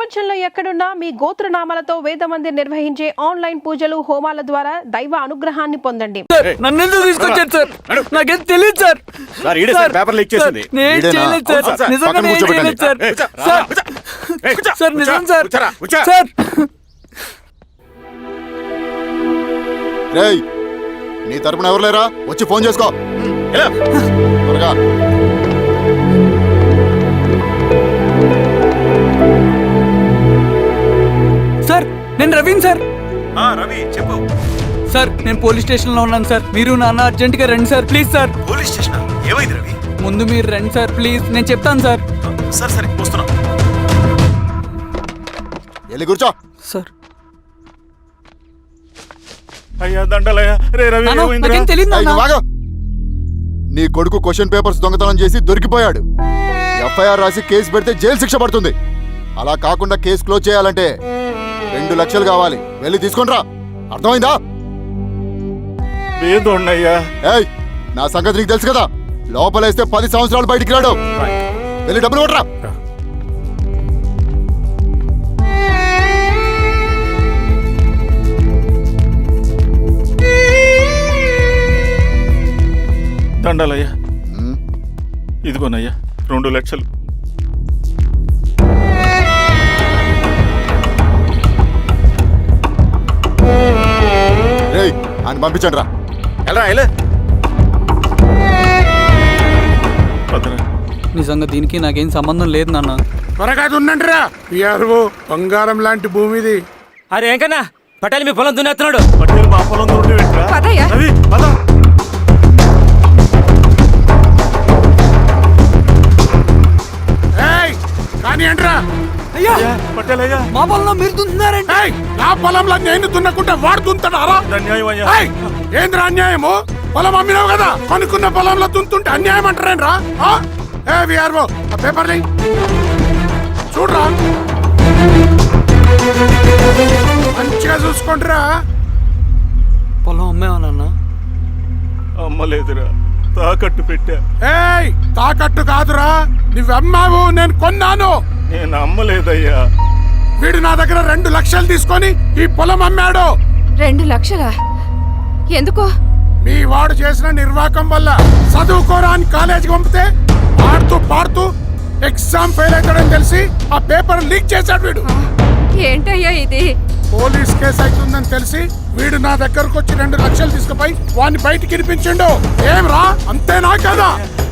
ప్రపంచంలో ఎక్కడున్నా మీ గోత్రనామాలతో వేదమందిర్ నిర్వహించే ఆన్లైన్ పూజలు హోమాల ద్వారా దైవ అనుగ్రహాన్ని పొందండి. నన్ను ఎందుకు తీసుకొచ్చారు సార్? నాకేం తెలియదు సార్. పేపర్ లీక్ చేసింది. నేను చేయలేదు సార్. నిజంగా నేను చేయలేదు సార్. సార్ నిజం సార్. సార్ రేయ్, నీ తరపున ఎవరు లేరా? వచ్చి ఫోన్ చేసుకో. త్వరగా. సార్ నేను రవీన్ సార్. రవి చెప్పు. సార్ నేను పోలీస్ స్టేషన్ లో ఉన్నాను సార్. మీరు నాన్న అర్జెంట్ గా రండి sir please sir. Police station ఏమైంది రవి? ముందు మీరు రండి సార్ ప్లీజ్, నేను చెప్తాను సార్. సరే సరే వస్తున్నా. వెళ్ళి కూర్చో. సార్ అయ్యా దండలయ్యా. రే రవి నాకేం తెలియదు ఏయ్, నాన్న. నువ్వు ఆగు. నీ కొడుకు క్వశ్చన్ పేపర్స్ దొంగతనం చేసి దొరికిపోయాడు. ఎఫ్ఐఆర్ రాసి కేసు పెడితే జైలు శిక్ష పడుతుంది. అలా కాకుండా కేసు క్లోజ్ చేయాలంటే 2 లక్షలు కావాలి. వెళ్ళి తీసుకొనిరా. అర్థమైందా? ఏదోన్నయ్యా. ఏయ్, నా సంగతి నీకు తెలుసు కదా. లోపలేస్తే 10 సంవత్సరాలు బయటికి రాడు. వెళ్ళి డబ్బులు కొట్టరా. దండలయ్యా. ఇదిగోనయ్యా 2 లక్షలు. రేయ్, ఆయన పంపించండి రా. ఎలా నిజంగా దీనికి నాకేం సంబంధం లేదు నాన్న. త్వరగా దున్నండిరా. పిఆర్ఓ బంగారం లాంటి భూమిది. అరే ఏంకన్నా పటేల్ మీ పొలం దున్నేస్తున్నాడు. పట్టేలు మా పొలం దూరం రవి పద. ఏయ్, కానీ అంటరా. అయ్యా పట్టేలయ్యా. మా పొలంలో మీరు దున్నుతున్నారండి. ఏయ్, నా పొలంలో నేను దున్నకుంటే వాడు దున్నుతాడా? అన్యాయం అయ్యా. ఏయ్, ఏంద్రా అన్యాయము? పొలం అమ్మినావు కదా, కొనుక్కున్న పొలంలో దున్నుతుంటే అన్యాయం అంటారేంట్రా? ఏ విఆర్ఓ ఆ పేపర్ లే చూడరా. మంచిగా చూసుకోండిరా. పొలం అమ్మేవా నాన్న? అమ్మలేదురా, తాకట్టు పెట్టా. ఏయ్, తాకట్టు కాదురా, నువ్వమ్మావు, నేను కొన్నాను. నేను అమ్మలేదయ్యా. వీడు నా దగ్గర 2 లక్షలు తీసుకొని ఈ పొలం అమ్మాడు. 2 లక్షలా? ఎందుకు? మీ వాడు చేసిన నిర్వాకం వల్ల చదువుకోరా అని కాలేజీకి పంపితే ఆడుతూ పాడుతూ ఎగ్జామ్ ఫెయిల్ అవుతాడని తెలిసి ఆ పేపర్ లీక్ చేశాడు వీడు. ఏంటయ్యా ఇది? పోలీస్ కేసు అవుతుందని తెలిసి వీడు నా దగ్గరకు వచ్చి 2 లక్షలు తీసుకుపోయి వాడిని బయటికి ఇరిపించిండు. ఏం రా, అంతేనా కదా?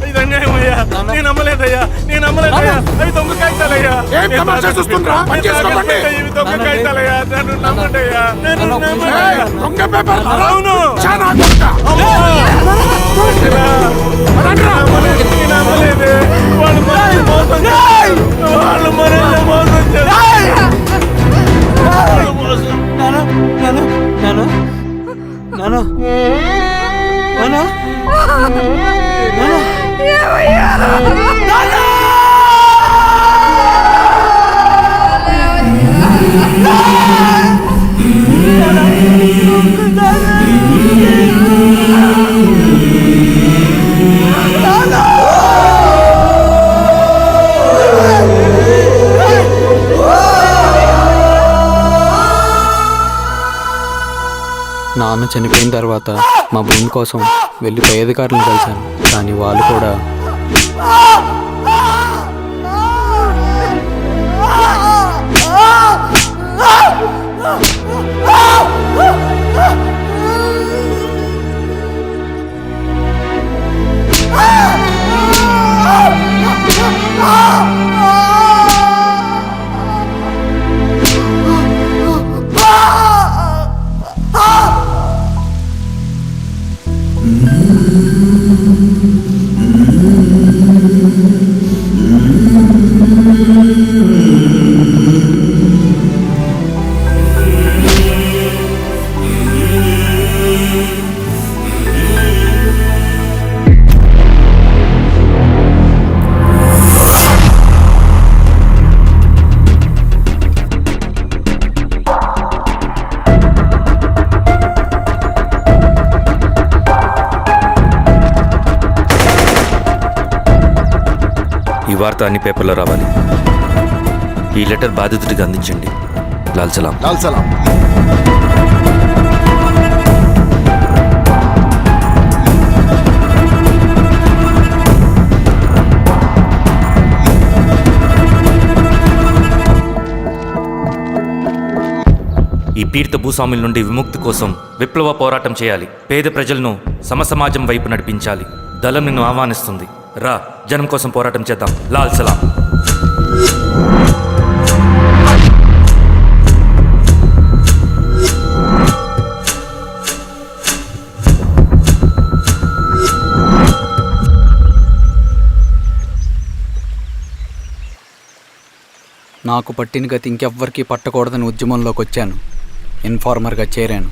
ఇది అన్యాయం అయ్యా. నేను అమ్మలేదయ్యా. అవి దొంగ కాగితాలయ్యా. ఏం తమాషా చూస్తుండ్రా? పని చేసుకోకండి. ఇవి దొంగ కాగితాలయ్యా. నన్ను నమ్మండయ్యా. ఏయ్, దొంగ పేపర్. అవును. చాలా దొంగ. నేను అమ్మలేదే. వాళ్ళు మనల్ని మోసం చేశారు. వాళ్ళు మనల్ని మోసం చేశారు. నాన్న నాన్న నాన్న నాన్న నాన్న నాన్న చనిపోయిన తర్వాత మా భూమి కోసం వెళ్ళి పై అధికారులను కలిశాను, కానీ వాళ్ళు కూడా ఈ వార్త అన్ని పేపర్లో రావాలి. ఈ లెటర్ బాధితుడికి అందించండి. లాల్ సలాం. లాల్ సలాం. ఈ పీడిత భూస్వాముల నుండి విముక్తి కోసం విప్లవ పోరాటం చేయాలి. పేద ప్రజలను సమసమాజం వైపు నడిపించాలి. దళం నిన్ను ఆహ్వానిస్తుంది. రా, జనం కోసం పోరాటం చేద్దాం. లాల్ సలాం. నాకు పట్టిన గతి ఇంకెవ్వరికీ పట్టకూడదని ఉద్యమంలోకి వచ్చాను. ఇన్ఫార్మర్గా చేరాను.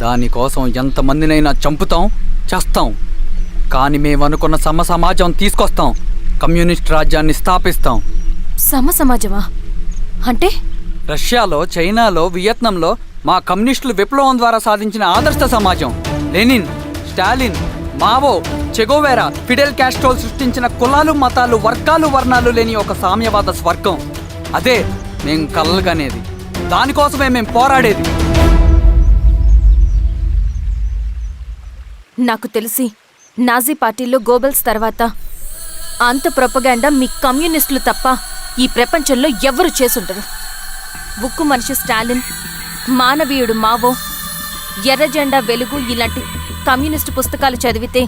దానికోసం ఎంతమందినైనా చంపుతాం, చేస్తాం. కానీ మేము అనుకున్న సమాజం తీసుకొస్తాం. కమ్యూనిస్ట్ రాజ్యాన్ని స్థాపిస్తాం. సమాజమా అంటే? రష్యాలో, చైనాలో, వియత్నంలో మా కమ్యూనిస్టులు విప్లవం ద్వారా సాధించిన ఆదర్శ సమాజం. Lenin, Stalin, Mao, Che Guevara, Fidel క్యాస్ట్రోల్ సృష్టించిన కులాలు, మతాలు, వర్గాలు, వర్ణాలు లేని ఒక సామ్యవాద స్వర్గం. అదే మేము కలలుగనేది. దానికోసమే మేము పోరాడేది. నాకు తెలిసి నాజీ పార్టీలో గోబెల్స్ తర్వాత అంత ప్రొపగాండా మీ కమ్యూనిస్టులు తప్ప ఈ ప్రపంచంలో ఎవ్వరూ చేసుండరు. ఉక్కు మనిషి స్టాలిన్, మానవీయుడు మావో, ఎర్ర జెండా వెలుగు ఇలాంటి కమ్యూనిస్టు పుస్తకాలు చదివితే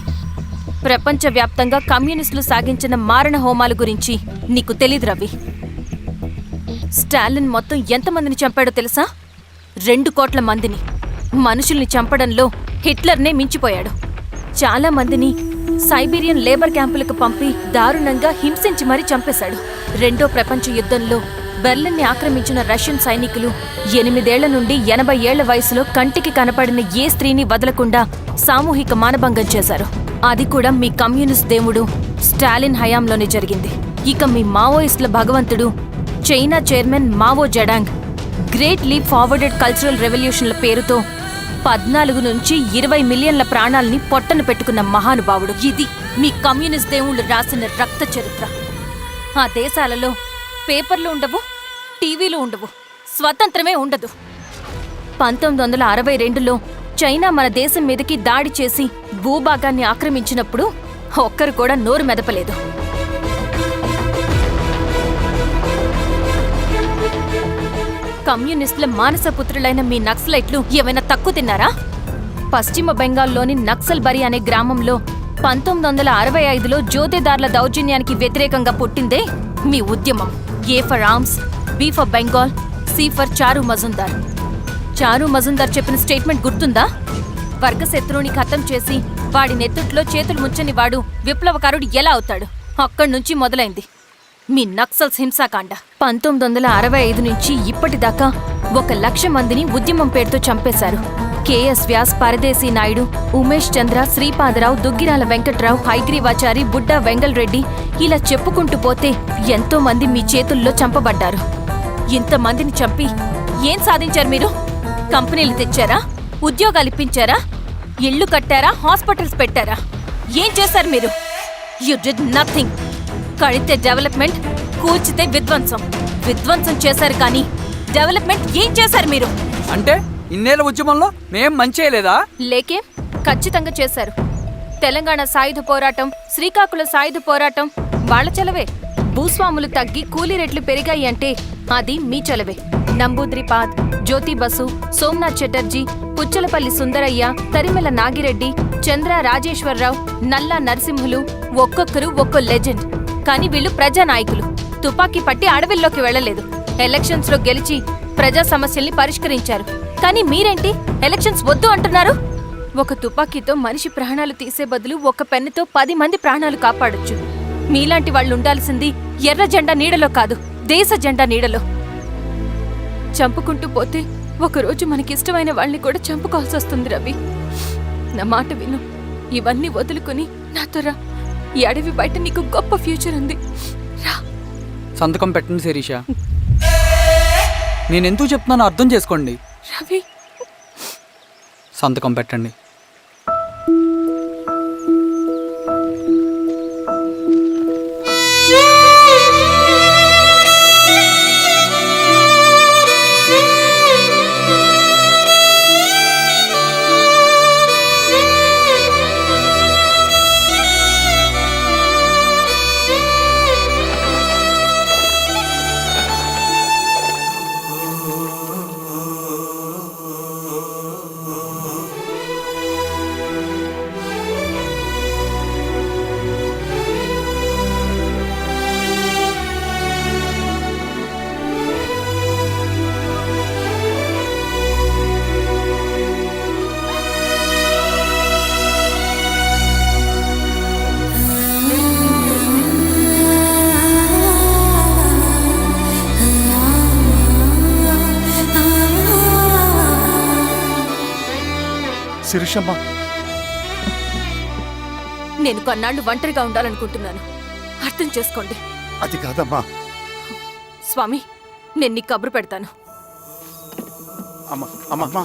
ప్రపంచవ్యాప్తంగా కమ్యూనిస్టులు సాగించిన మారణ హోమాల గురించి నీకు తెలీదు రవి. స్టాలిన్ మొత్తం ఎంతమందిని చంపాడో తెలుసా? 2 కోట్ల మందిని. మనుషుల్ని చంపడంలో హిట్లర్నే మించిపోయాడు. చాలా మందిని సైబీరియన్ లేబర్ క్యాంపులకు పంపి దారుణంగా హింసించి మరీ చంపేశాడు. 2వ ప్రపంచ యుద్ధంలో బెర్లిన్ని ఆక్రమించిన రష్యన్ సైనికులు 8 ఏళ్ల నుండి 80 ఏళ్ల వయసులో కంటికి కనపడిన ఏ స్త్రీని వదలకుండా సామూహిక మానభంగం చేశారు. అది కూడా మీ కమ్యూనిస్ట్ దేవుడు స్టాలిన్ హయాంలోనే జరిగింది. ఇక మీ మావోయిస్టుల భగవంతుడు China chairman Mao Zedong great leap forward and cultural రెవల్యూషన్ల పేరుతో 14 నుంచి 20 మిలియన్ల ప్రాణాల్ని పొట్టన పెట్టుకున్న మహానుభావుడు. ఇది మీ కమ్యూనిస్ట్ దేవుళ్ళు రాసిన రక్త చరిత్ర. ఆ దేశాలలో పేపర్లు ఉండవు, టీవీలు ఉండవు, స్వతంత్రమే ఉండదు. 1962లో చైనా మన దేశం మీదకి దాడి చేసి భూభాగాన్ని ఆక్రమించినప్పుడు ఒక్కరు కూడా నోరు మెదపలేదు. కమ్యూనిస్టుల మానసపుత్రులైన మీ నక్సలైట్లు ఏమైనా తక్కువ తిన్నారా? పశ్చిమ బెంగాల్లోని నక్సల్బరి అనే గ్రామంలో 1965లో జోతేదార్ల దౌర్జన్యానికి వ్యతిరేకంగా పుట్టిందే మీ ఉద్యమం. A for arms, B for Bengal, C for Charu Majumdar. చారు మజుందార్ చెప్పిన స్టేట్మెంట్ గుర్తుందా? వర్గశత్రువుని ఖతం చేసి వాడి నెత్తుట్లో చేతులు ముంచని వాడు విప్లవకారుడు ఎలా అవుతాడు? అక్కడి నుంచి మొదలైంది మీ నక్సల్స్ హింసాకాండ. 1965 నుంచి ఇప్పటిదాకా 1,00,000 మందిని ఉద్యమం పేరుతో చంపేశారు. కేఎస్ వ్యాస్, పరదేశీ నాయుడు, ఉమేష్ చంద్ర, శ్రీపాదరావు, దుగ్గిరాల వెంకట్రావు, హైగ్రీవాచారి, బుడ్డా వెంగల్ రెడ్డి, ఇలా చెప్పుకుంటూ పోతే ఎంతో మంది మీ చేతుల్లో చంపబడ్డారు. ఇంతమందిని చంపి ఏం సాధించారు మీరు? కంపెనీలు తెచ్చారా? ఉద్యోగాలు ఇప్పించారా? ఇళ్లు కట్టారా? హాస్పిటల్స్ పెట్టారా? ఏం చేశారు మీరు? You did nothing. కడితే డెవలప్మెంట్, కూర్చితే విధ్వంసం. విధ్వంసం చేశారు కానీ డెవలప్మెంట్ ఏం చేశారు మీరు? అంటే ఇన్నేళ్ల ఉద్యమంలో మేం మంచి చేయలేదా? లేకే, ఖచ్చితంగా చేశారు. తెలంగాణ సాయుధ పోరాటం, శ్రీకాకుళం సాయుధ పోరాటం వాళ్ళ చలవే. భూస్వాములు తగ్గి కూలీ రేట్లు పెరిగాయి అంటే అది మీ చలవే. నంబూద్రిపాద్, జ్యోతి బసు, సోమనాథ్ చటర్జీ, పుచ్చలపల్లి సుందరయ్య, తరిమెల నాగిరెడ్డి, చంద్ర రాజేశ్వరరావు, నల్లా నరసింహులు ఒక్కొక్కరు ఒక్కో లెజెండ్. కానీ వీళ్ళు ప్రజానాయకులు. తుపాకీ పట్టి అడవిల్లోకి వెళ్లలేదు. ఎలక్షన్స్ లో గెలిచి ప్రజా సమస్యల్ని పరిష్కరించారు. కానీ మీరేంటి ఎలక్షన్స్ వద్దు అంటున్నారు? ఒక తుపాకీతో మనిషి ప్రాణాలు తీసే బదులు ఒక పెన్నుతో 10 మంది ప్రాణాలు కాపాడొచ్చు. మీలాంటి వాళ్ళు ఉండాల్సింది ఎర్ర జెండా నీడలో కాదు, దేశ జెండా నీడలో. చంపుకుంటూ పోతే ఒకరోజు మనకిష్టమైన వాళ్ళని కూడా చంపుకోవాల్సి వస్తుంది రవి. నా మాట విను. ఇవన్నీ వదులుకుని నాతో రా. ఈ అడవి బయట నీకు గొప్ప ఫ్యూచర్ ఉంది. రా. సంతకం పెట్టండి శిరీష. నేనెందుకు చెప్తున్నానో అర్థం చేసుకోండి. రవి, సంతకం పెట్టండి. శిరీషమ్మ, నేను కొన్నాళ్ళు ఒంటరిగా ఉండాలనుకుంటున్నాను. అర్థం చేసుకోండి. అది కాదమ్మా. స్వామి, నేను నీకు కబురు పెడతాను. అమ్మా,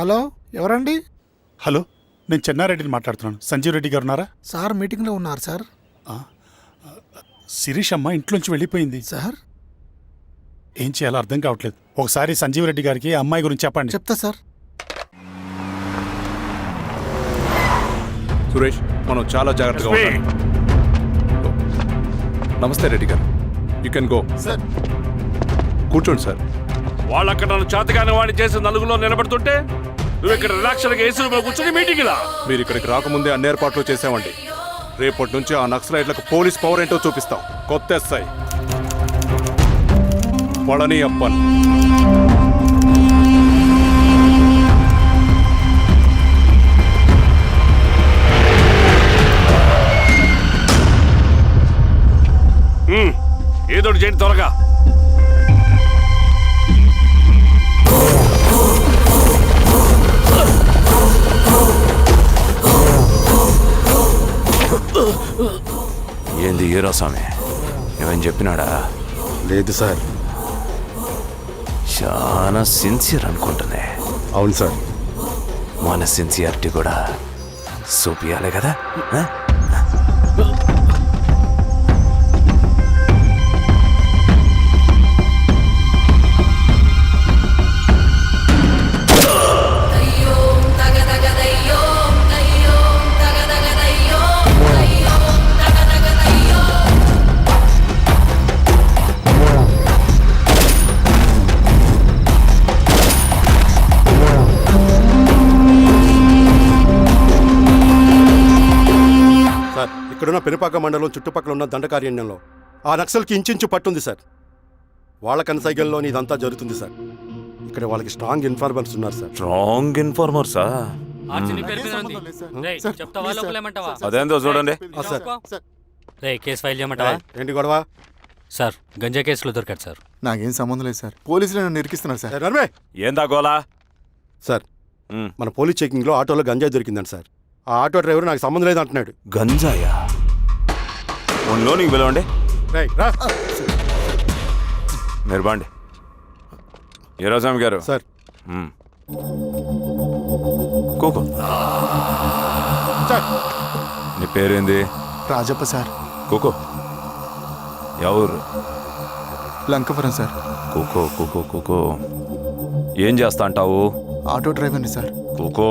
హలో, ఎవరండి? హలో, నేను చెన్నారెడ్డిని మాట్లాడుతున్నాను. సంజీవ్ రెడ్డి గారు ఉన్నారా? సార్ మీటింగ్లో ఉన్నారు సార్. శిరీషమ్మ ఇంట్లోంచి వెళ్ళిపోయింది. సార్ ఏం చేయాలో అర్థం కావట్లేదు. ఒకసారి సంజీవ్ రెడ్డి గారికి ఆ అమ్మాయి గురించి చెప్పండి. చెప్తా సార్. సురేష్, మనం చాలా జాగ్రత్తగా ఉండాలి. నమస్తే రెడ్డి గారు, యూ కెన్ గో. సార్ కూర్చోండి సార్. వాళ్ళక్కడ నన్ను చేతగానే వాడిని చేసి నలుగులో నిలబడుతుంటే నువ్వు ఇక్కడ రిలాక్స్గా ఏసీలో కూర్చొని మీటింగ్ ఇలా. మీరు ఇక్కడికి రాకముందే అన్ని ఏర్పాట్లు చేసామండి. రేపటి నుంచి ఆ నక్సలైట్లకు పోలీస్ పవర్ ఏంటో చూపిస్తాం. కొత్త ఎస్ఐ పళని అప్పన్. ఏదో చేయండి త్వరగా. ఏంది హీరో స్వామి, ఏమని చెప్పినాడా? లేదు సార్. చాలా సిన్సియర్ అనుకుంటున్నా. అవును సార్. మన సిన్సియారిటీ కూడా చూపియాలి కదా. ఇక్కడున్న పెనుపాక మండలం చుట్టుపక్కల ఉన్న దండకారణ్యంలో ఆ నక్సల్కి ఇంచుంచు పట్టుంది సార్. వాళ్ళ కనసైగల్లోని ఇదంతా జరుగుతుంది సార్. ఇక్కడ వాళ్ళకి స్ట్రాంగ్ ఇన్ఫార్మర్స్ ఉన్నారు సార్. స్ట్రాంగ్ ఇన్ఫార్మర్సా? అదేందో చూడండి. కేసు ఫైల్ చేయమంటావా? ఏంటి గొడవ సార్, గంజా కేసులో దొరికాడు సార్. నాకేం సంబంధం లేదు సార్. పోలీసులు నన్ను ఇరికిస్తున్నారు సార్. నర్మే ఏందా గోలా? సార్, మన పోలీస్ చెకింగ్లో ఆటోలో గంజాయి దొరికిందండి సార్. ఆ ఆటో డ్రైవర్ నాకు సంబంధం లేదు అంటున్నాడు. గంజాయా? ఒంట్లో నీకు పిలవండి. మీరు బాండి. హీరోస్వామి గారు సార్. కూకో. నీ పేరేంది? రాజప్ప సార్. కూకో. ఎవరు? లంకపురం సార్. కూకో కూకో కూకో. ఏం చేస్తా అంటావు? ఆటో డ్రైవర్ని సార్. కూకో.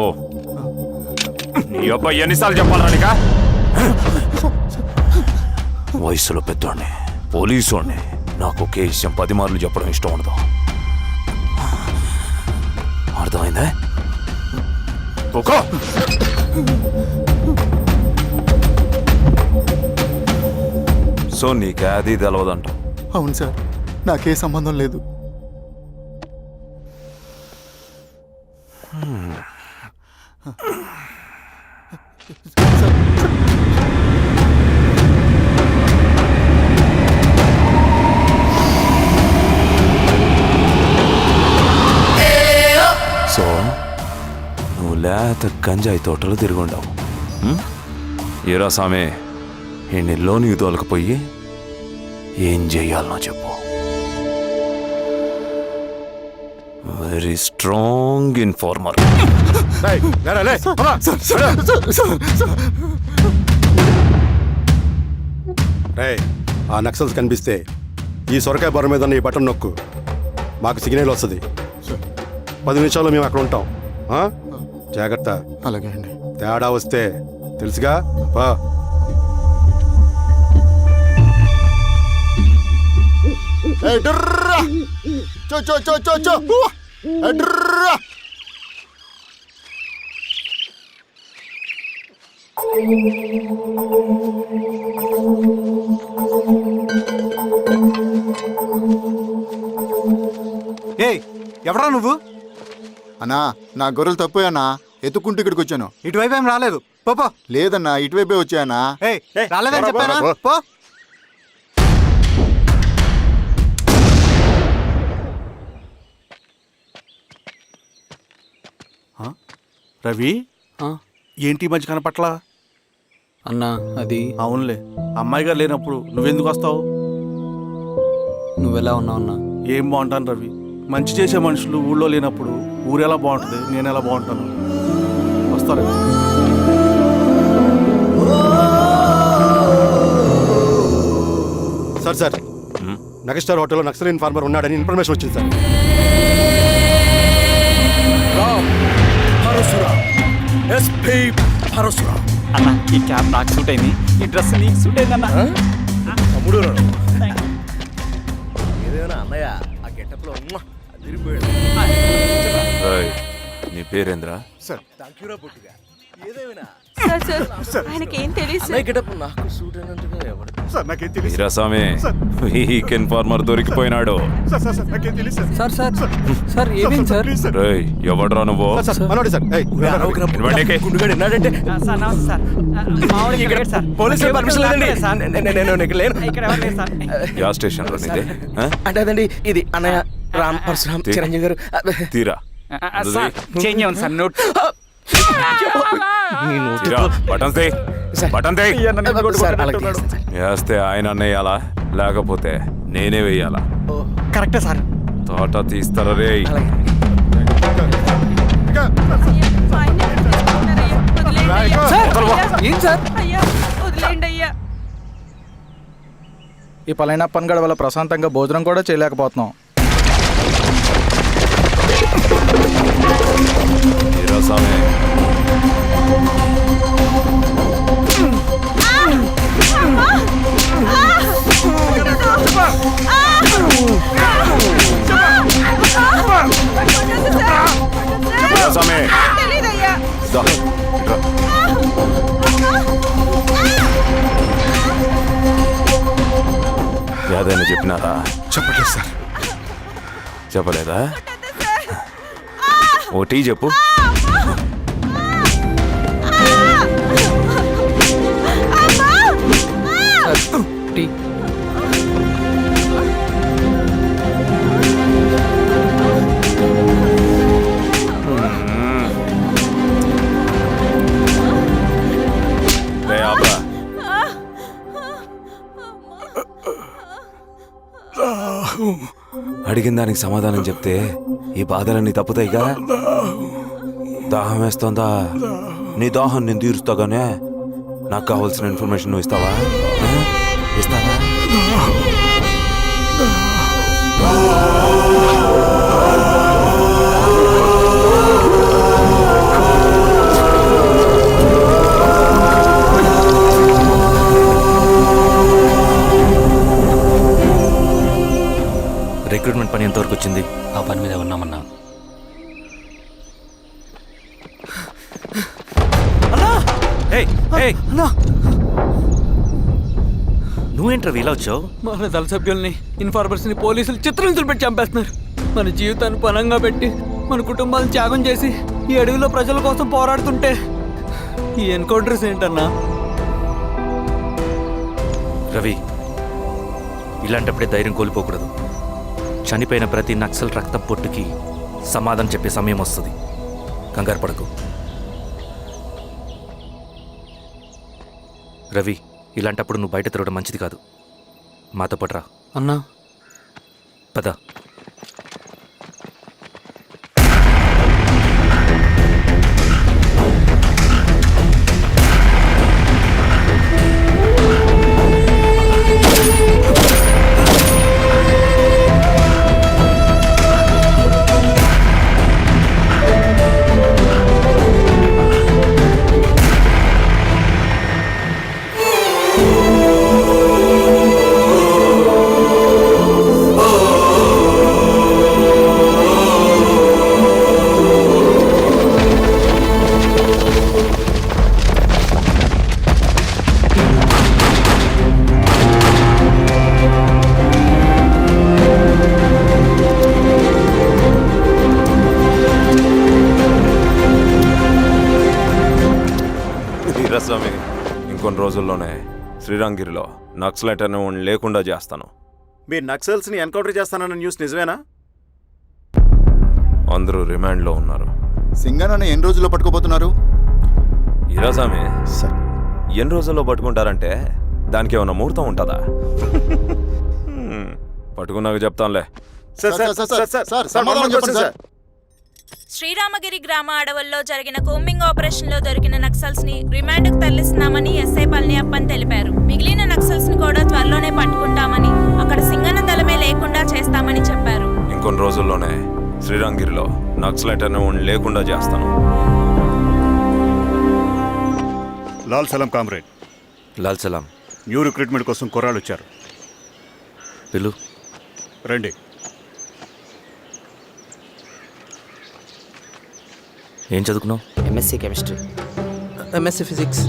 నీ అబ్బాయి ఎన్నిసార్లు చెప్పాలా నీకా? వయసులో పెద్దోడిని, పోలీసోడిని, నాకు ఒకే విషయం 10 మార్లు చెప్పడం ఇష్టం ఉండదు. అర్థమైందా? కూకో. సో నీకే అది తెలవదంట? అవును సార్, నాకే సంబంధం లేదు. సో నువ్వు లేత గంజాయి తోటలు తిరుగుండవు. ఏరా సామే, ఈ నీకు తోలకపోయి ఏం చెయ్యాలనో చెప్పు. Very strong informer. ఆ నక్సల్స్ కనిపిస్తే ఈ సొరకాయ బొర మీద ఈ బటన్ నొక్కు, మాకు సిగ్నల్ వస్తుంది. 10 నిమిషాల్లో మేము అక్కడ ఉంటాం. జాగ్రత్త. అలాగే అండి. తేడా వస్తే తెలుసుగా. ఎవరా నువ్వు? అన్నా, నా గొర్రెలు తప్పోయన్నా, ఎత్తుకుంటూ ఇక్కడికి వచ్చాను. ఇటువైపు ఏం రాలేదు. పో. లేదన్నా, ఇటువైపే వచ్చాయన్నా. రాలేదని చెప్పానా? పో. రవి ఆ, ఏంటి ఈ మధ్య కనపట్లా? అన్నా అది అవునులే, అమ్మాయి గారు లేనప్పుడు నువ్వెందుకు వస్తావు? నువ్వెలా ఉన్నావు అన్నా? ఏం బాగుంటాను రవి, మంచి చేసే మనుషులు ఊళ్ళో లేనప్పుడు ఊరు ఎలా బాగుంటుంది, నేను ఎలా బాగుంటాను? వస్తారా? సార్ మెగాస్టార్ హోటల్లో నక్సల్ ఇన్ఫార్మర్ ఉన్నాడని ఇన్ఫర్మేషన్ వచ్చింది సార్. అన్న ఈ క్యాప్ నాకు సూట్ అయింది, ఈ డ్రెస్ నీకు సూట్ అయిందన్నా. నీ పేరేంద్రా? వీరాస్వామి, వీక్ ఇన్ఫార్మర్ దొరికిపోయినాడు. సార్ సార్ సార్ ఏమైంది సార్? రేయ్, ఎవడ్రా నువ్వు? మనోడి సార్. ఏయ్, ఇవ్వండికి. యా స్టేషన్ లో నీదే? ఆ? అంటే అదండి ఇది అన్నయ్య రామ్ పరశురామ్ చిరంజీవి గారు. తీరా చేంజ్ అవ్వండి సార్ నోట్. తీరా, బటన్స్ తీ. బటన్ తీ. సార్ అలాగే చేస్తాను సార్. వేస్తే ఆయన వేయాలా, లేకపోతే నేనే వేయాలా? కరెక్టే సార్. తోట తీస్తారా రే? ఏం సార్? ఈ పలైన పనిగడ వల్ల ప్రశాంతంగా భోజనం కూడా చేయలేకపోతున్నాం. వీరాస్వామి, వీరాస్వామి, దా, ఇట్రా. ఏదైనా చెప్పినారా? చెప్పట్లేదు సార్. చెప్పలేదా? ఓటీ చెప్పు. టీ. రే ఆపరా. అడిగిన దానికి సమాధానం చెప్తే ఈ బాధలన్నీ తప్పుతాయిగా. దాహం వేస్తుందా? నీ దాహం నేను తీరుస్తాగానే నాకు కావాల్సిన ఇన్ఫర్మేషన్ నువ్వు ఇస్తావా? ఇస్తావా? రిక్రూట్మెంట్ పని ఎంతవరకు వచ్చింది? ఆ పని మీద ఉన్నామన్నా. నువ్వేంట్రా ఇలా వచ్చావు? మన దళ సభ్యుల్ని, ఇన్ఫార్మర్స్ ని పోలీసులు చిత్రహింసలు పెట్టి చంపేస్తున్నారు. మన జీవితాన్ని పనంగా పెట్టి మన కుటుంబాలను త్యాగం చేసి ఈ అడవిలో ప్రజల కోసం పోరాడుతుంటే ఈ ఎన్కౌంటర్స్ ఏంటన్నా? రవి, ఇలాంటప్పుడే ధైర్యం కోల్పోకూడదు. చనిపోయిన ప్రతి నక్సల్ రక్తం పొట్టుకి సమాధానం చెప్పే సమయం వస్తుంది. కంగారు పడకు రవి. ఇలాంటప్పుడు నువ్వు బయట తిరగడం మంచిది కాదు. మాతో పాటు రా. అన్నా పద. వీరాస్వామి, ఇంకొన్ని రోజుల్లోనే శ్రీరంగిరిలో నక్సలైట్ అనే వాడిని లేకుండా చేస్తాను. మీరు నక్సల్స్ ని ఎన్కౌంటర్ చేస్తానన్న న్యూస్ నిజమేనా? అందరూ రిమాండ్లో ఉన్నారు. సింగనని ఎన్ని రోజుల్లో పట్టుకోబోతున్నారు? ఈరోజామే సార్ ఎన్ని రోజుల్లో పట్టుకుంటారంటే దానికి ఏమైనా ముహూర్తం ఉంటుందా? పట్టుకున్నాక చెప్తాంలే. సమాధానం చెప్పండి సార్. శ్రీరామగిరి గ్రామ అడవుల్లో జరిగిన కోంబింగ్ ఆపరేషన్ లో దొరికిన నక్సల్స్ ని రిమాండ్ కు తరలిస్తున్నామని ఎస్ఐ పళనియప్పన్ తెలిపారు. మిగిలిన నక్సల్స్ ని కూడా త్వరలోనే పట్టుకుంటామని, అక్కడ సింగన దళమే లేకుండా చేస్తామని చెప్పారు. ఇంకొన్ని రోజుల్లోనే శ్రీరంగిరిలో నక్సలైట్ అనే లేకుండా చేస్తాను. లాల్ సలాం కామ్రేడ్, లాల్ సలాం. న్యూ రిక్రూట్మెంట్ కోసం కుర్రాళ్ళు వచ్చారు. పిలు. రండి. ఏం చదువుకున్నావు? MSc chemistry. MSc physics.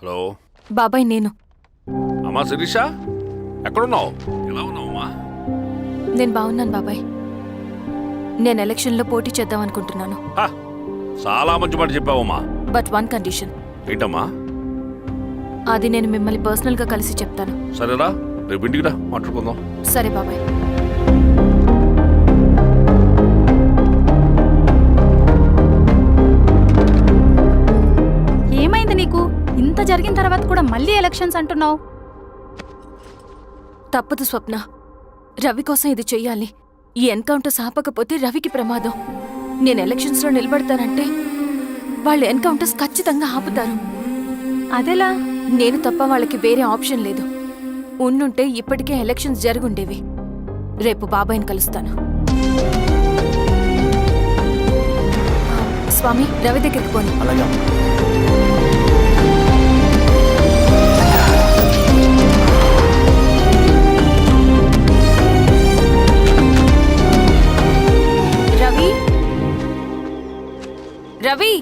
Hello బాబాయ్, నేను అమ్మా శిరీష, ఎక్కడున్నావు? ఎలా ఉన్నావు అమ్మా? నేను బాగున్నాను బాబాయ్. నేను ఎలక్షన్లో పోటీ చేద్దాం అనుకుంటున్నాను. హా, చాలా మంచి మాట చెప్పావమ్మా. But one condition. ఏంటమ్మా? అది నేను మిమ్మల్ని పర్సనల్గా కలిసి చెప్తాను. సరేరా, రేపు ఇంటికి రా, మాట్లాడుకుందాం. సరే బాబాయ్. ఏమైంది నీకు? ఇంత జరిగిన తర్వాత కూడా మళ్ళీ ఎలక్షన్స్ అంటున్నావు? తప్పదు స్వప్న, రవి కోసం ఇది చెయ్యాలి. ఈ ఎన్కౌంటర్స్ ఆపకపోతే రవికి ప్రమాదం. నేను ఎలక్షన్స్లో నిలబడతానంటే వాళ్ళు ఎన్కౌంటర్స్ ఖచ్చితంగా ఆపుతారు. అదెలా? నేను తప్ప వాళ్ళకి వేరే ఆప్షన్ లేదు. ఉండుంటే ఇప్పటికే ఎలక్షన్స్ జరుగుండేవి. రేపు బాబాయ్ని కలుస్తాను. స్వామి, రవి దగ్గరికి పోని. అలాగే. రవి, రవి,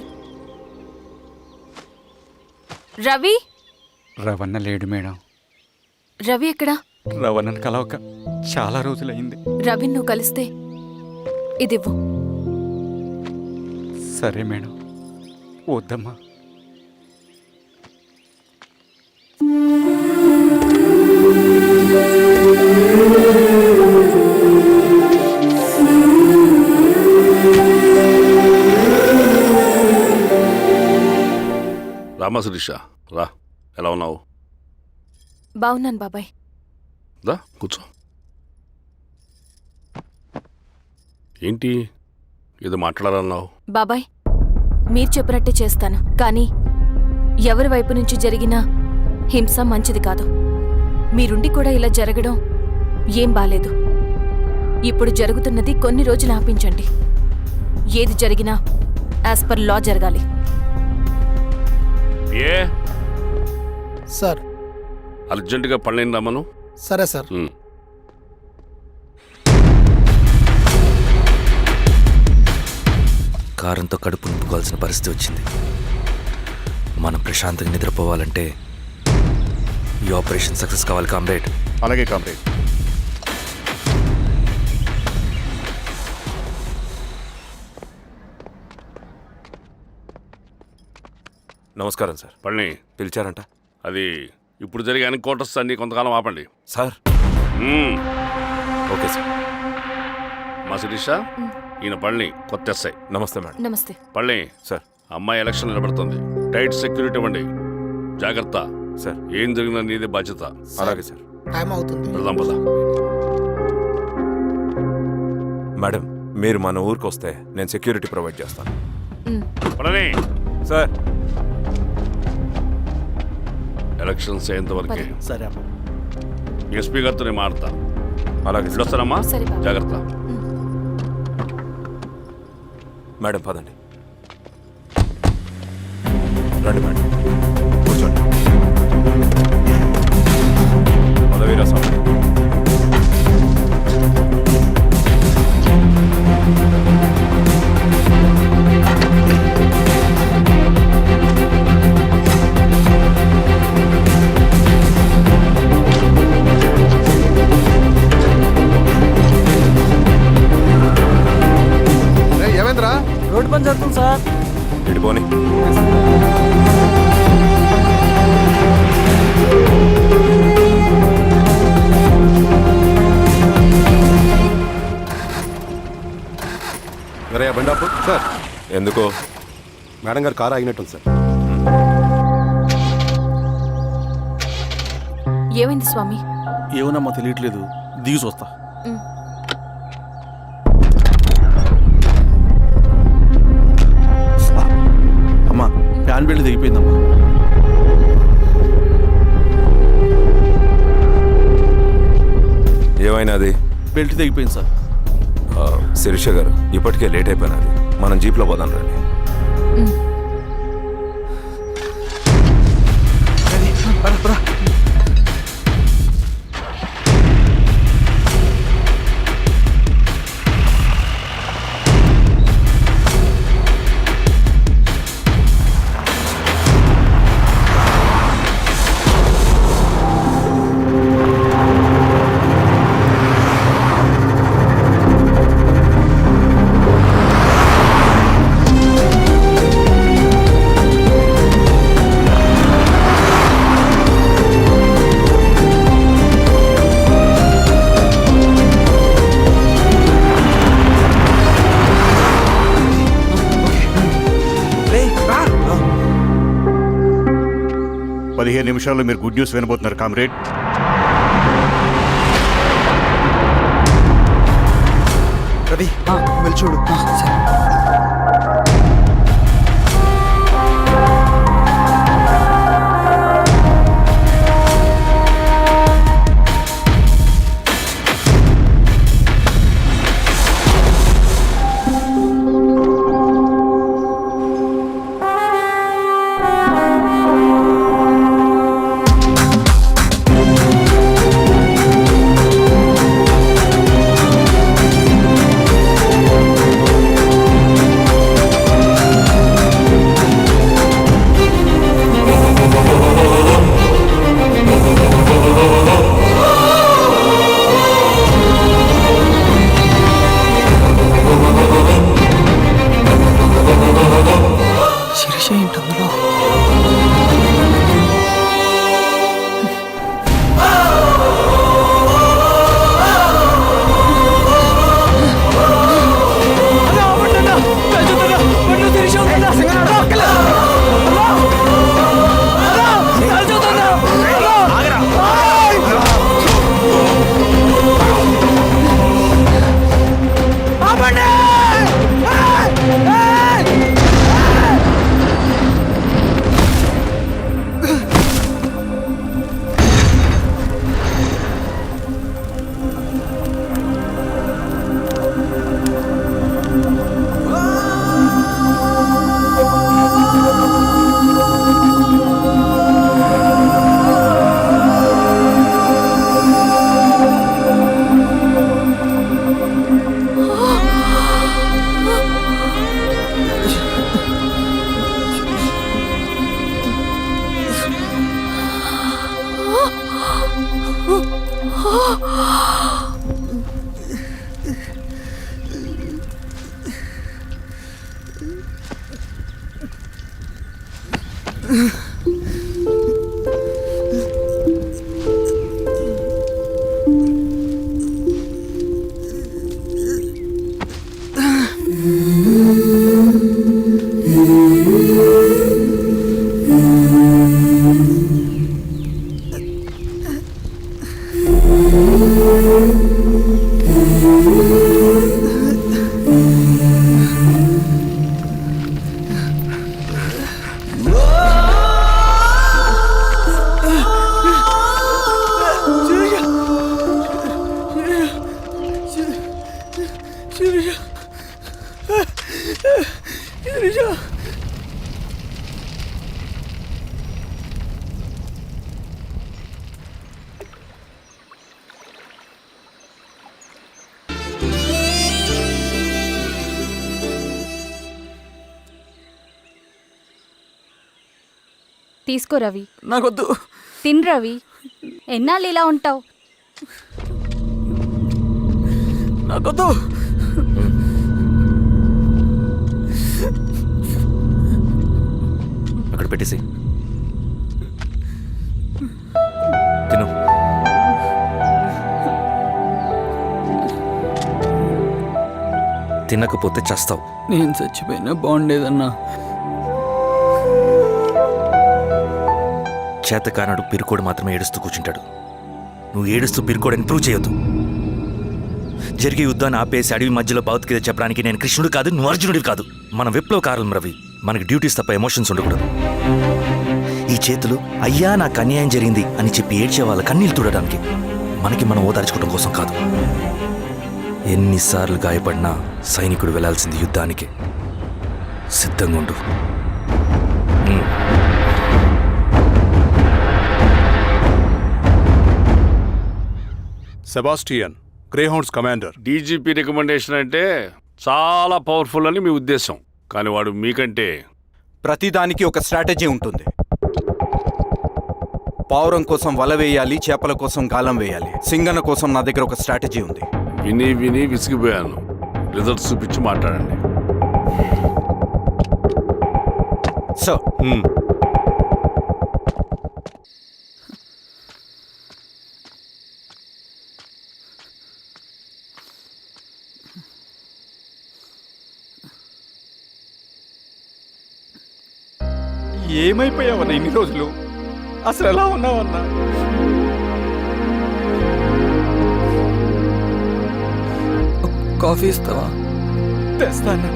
రవి. రవణ లేడు మేడం. రవి ఎక్కడా? రవణను కలవక చాలా రోజులైంది. రవి నువ్వు కలిస్తే ఇదివ్వు. సరే మేడం. వద్దమ్మా. రామా శిరీష, రా. ఎలా ఉన్నావు? బాగున్నాను బాబాయ్. దా కూర్చో. ఏంటి ఏదో మాట్లాడాలన్నావు? బాబాయ్, మీరు చెప్పినట్టే చేస్తాను. కానీ ఎవరి వైపు నుంచి జరిగినా హింస మంచిది కాదు. మీరుండి కూడా ఇలా జరగడం ఏం బాలేదు. ఇప్పుడు జరుగుతున్నది కొన్ని రోజులు ఆపించండి. ఏది జరిగినా యాజ్ పర్ లా జరగాలి. ఏ సార్. అర్జెంటుగా పళ్ళని రమ్మను. సరే సార్. కారంతో కడుపు నింపుకోవాల్సిన పరిస్థితి వచ్చింది. మనం ప్రశాంతంగా నిద్రపోవాలంటే ఈ ఆపరేషన్ సక్సెస్ కావాలి కామ్రేడ్. అలాగే కామ్రేడ్. నమస్కారం సార్. పళ్ళని పిలిచారంట? అది ఇప్పుడు జరిగే ఎన్కౌంటర్స్ అన్ని కొంతకాలం ఆపండి. సార్. Okay sir. మా శిరీష, ఈయన పళ్ళని కొత్త ఎస్ఐ. నమస్తే మేడం. నమస్తే. పళ్ళని సార్. అమ్మాయి ఎలక్షన్ నిలబడుతుంది. టైట్ సెక్యూరిటీ ఇవ్వండి. జాగ్రత్త సార్. ఏం జరిగినా నీదే బాధ్యత. అలాగే సార్. టైం అవుతుంది. వెళ్దాం పద. మేడం, మీరు మన ఊరికి వస్తే నేను సెక్యూరిటీ ప్రొవైడ్ చేస్తాను. పళ్ళని సార్. ఎలక్షన్స్ అయ్యేంతవరకే. సరే. ఎస్పీ గారితో నేను మాడతా. అలాగే సార్. వస్తానమ్మా. సరే బాబు. జాగ్రత్త. మేడం పదండి. రండి మేడం, కూర్చోండి. పదవీరా స్వామి. ఏమైందిరా? రోడ్డు పని జరుగుతుంది సార్. ఇటు పోనీ. రే బండాపు సార్, ఎందుకో మేడం గారు కారు ఆగినట్టుంది సార్. ఏమైంది స్వామి? ఏమోనమ్మా తెలియట్లేదు, దిగి చూస్తా. అమ్మా ఫ్యాన్ బెల్ట్ దిగిపోయిందమ్మా. ఏమైనాది? బెల్ట్ తెగిపోయింది సార్. శిరీష గారు, ఇప్పటికే లేట్ అయిపోయినది, మనం జీప్లో పోదాం రండి. నిమిషాల్లో మీరు గుడ్ న్యూస్ వినబోతున్నారు కామ్రేడ్. రవి వెళ్ళి చూడు. తీసుకో రవి. నాకొద్దు. తిన్ రవి, ఎన్నాళ్ళు ఇలా ఉంటావు? నాకొద్దు. అక్కడ పెట్టేసి తిను. తినకపోతే చస్తావు. నేను చచ్చిపోయినా బాగుండేదన్నా. చేతకానడు పిరుకోడు మాత్రమే ఏడుస్తూ కూర్చుంటాడు. నువ్వు ఏడుస్తూ పిరుకోడని ప్రూవ్ చేయొద్దు. జరిగే యుద్ధాన్ని ఆపేసి అడవి మధ్యలో భౌతికత చెప్పడానికి నేను కృష్ణుడు కాదు, నువ్వు అర్జునుడివి కాదు. మన విప్లవకారులం రవి. మనకి డ్యూటీస్ తప్ప ఎమోషన్స్ ఉండకూడదు. ఈ చేతులు అయ్యా నాకు అన్యాయం జరిగింది అని చెప్పి ఏడ్చే వాళ్ళ కన్నీళ్ళు తుడడానికి, మనకి మనం ఓదార్చుకోవడం కోసం కాదు. ఎన్నిసార్లు గాయపడినా సైనికుడు వెళ్లాల్సింది యుద్ధానికి. సిద్ధంగా ఉండు. Sebastian, Greyhounds commander. DGP recommendation అంటే చాలా పవర్ఫుల్ అని మీ ఉద్దేశం, కానీ వాడు మీకంటే ప్రతిదానికి ఒక స్ట్రాటజీ ఉంటుంది. పావురం కోసం వల వేయాలి, చేపల కోసం గాలం వేయాలి. సింగన కోసం నా దగ్గర ఒక స్ట్రాటజీ ఉంది. విని విని విసిగిపోయాను. రిజల్ట్స్ చూపించి మాట్లాడండి. సో ఏమైపోయావన్నా ఇన్ని రోజులు? అసలు ఎలా ఉన్నావన్నా? కాఫీ ఇస్తావా? తెస్తాను.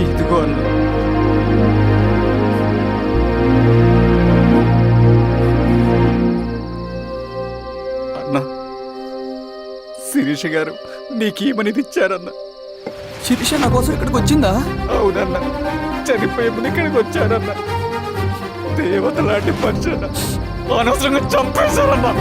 ఇదిగో అన్న. అన్నా, శిరీష గారు నీకేమనేది ఇచ్చారన్నా. శిరీష నా కోసం ఇక్కడికి వచ్చిందా? అవునన్నా, చనిపోయే ముందు ఇక్కడికి వచ్చారన్నా. దేవత లాంటి మనిషి అనవసరంగా చంపేశారన్నా.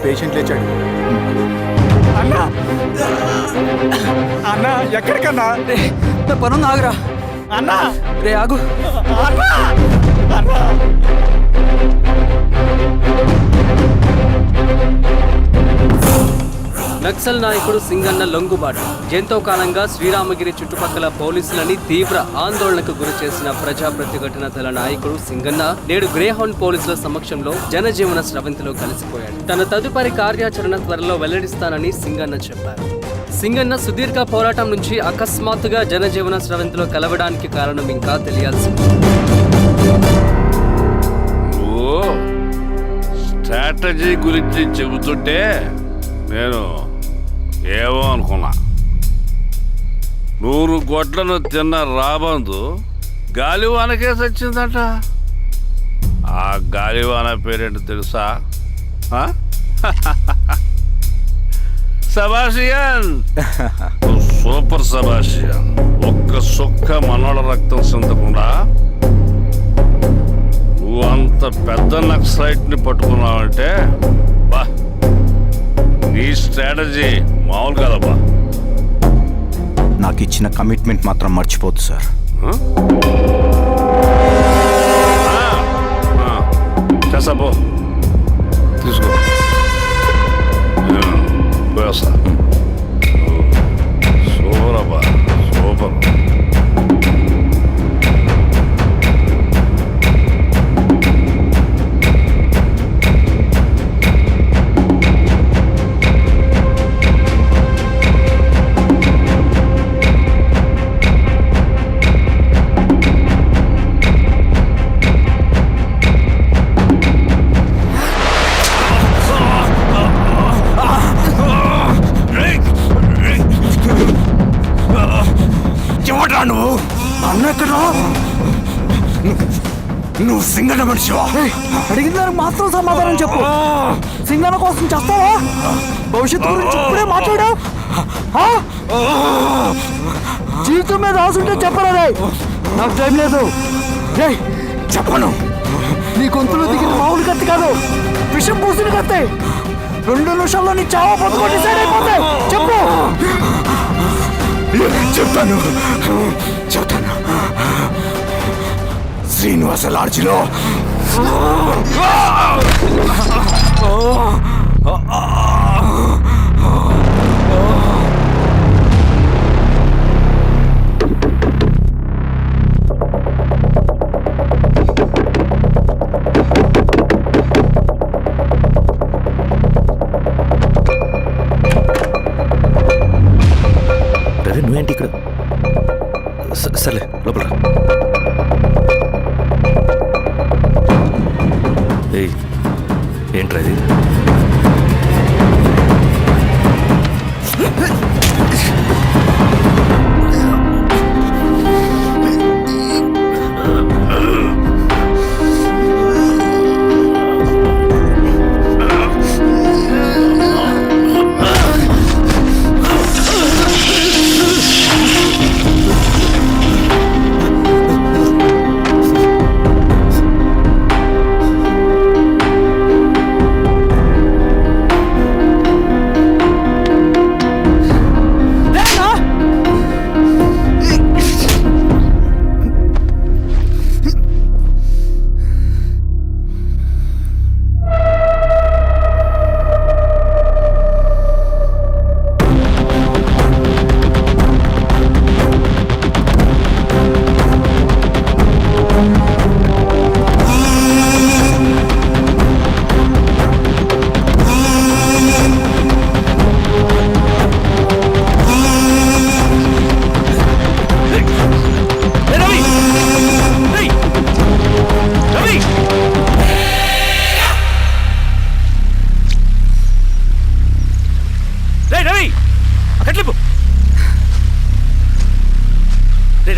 పేషెంట్ లేచాడు. అన్నా అన్నా ఎక్కడికన్నా? రే నా పనుంది, ఆగురా. అన్నా రే ఆగు. అన్నా అన్నా నక్సల్ నాయకుడు సింగన్న లొంగుబాటు ఎంతో కాలంగా శ్రీరామగిరి చుట్టుపక్కల పోలీసులని తీవ్ర ఆందోళనకు గురి చేసిన ప్రజా ప్రతిఘటన దళ నాయకుడు సింగన్న నేడు గ్రేహౌండ్ పోలీసుల సమక్షంలో జనజీవన స్రవంతిలో కలిసిపోయాడు. తన తదుపరి కార్యాచరణ త్వరలో వెల్లడిస్తానని సింగన్న చెప్పారు. సింగన్న సుదీర్ఘ పోరాటం నుంచి అకస్మాత్తుగా జనజీవన స్రవంతిలో కలవడానికి కారణం ఇంకా తెలియాల్సి ఉంది. స్ట్రాటజీ గురించి చెబుతుంటే నేను ఏమో అనుకున్నా. 100 గొడ్లను తిన్న రాబందు గాలివానకే సచ్చిందట. ఆ గాలివాన పేరేంటి తెలుసా? సబాషియన్, సూపర్ సబాషియన్. ఒక్క సుక్క మనోళ్ళ రక్తం చెందకుండా నువ్వు అంత పెద్ద నక్సలైట్ని పట్టుకున్నావంటే బా, నీ స్ట్రాటజీ మామూలు కదబ్బా. నాకు ఇచ్చిన కమిట్మెంట్ మాత్రం మర్చిపోద్దు సార్. చేసాబో, తీసుకో, పోయేస్తా. సూపర్ అబ్బా, సూపర్. నువ్వు అన్న ఎక్కడ? నువ్వు సింగన్న మనిషివా? అడిగిన దానికి మాత్రం సమాధానం చెప్పు. సింగన్న కోసం చేస్తావా? భవిష్యత్తు గురించి ఇప్పుడే మాట్లాడా? జీవితం మీద రాసుంటే చెప్పరా? నాకు టైం లేదు. చెప్పను. నీ గొంతులో దిగిన మామూలు కత్తి కాదు, విషం పూసిన కత్తి. 2 నిమిషాల్లో నీ చావా బతుకు డిసైడ్ అయిపోతాయి. చెప్పు. చెప్తాను. శ్రీనివాస లాడ్జిలో నువ్వేంటి ఇక్కడ? సర్లే లోపల. ఏంట్రా ఇది?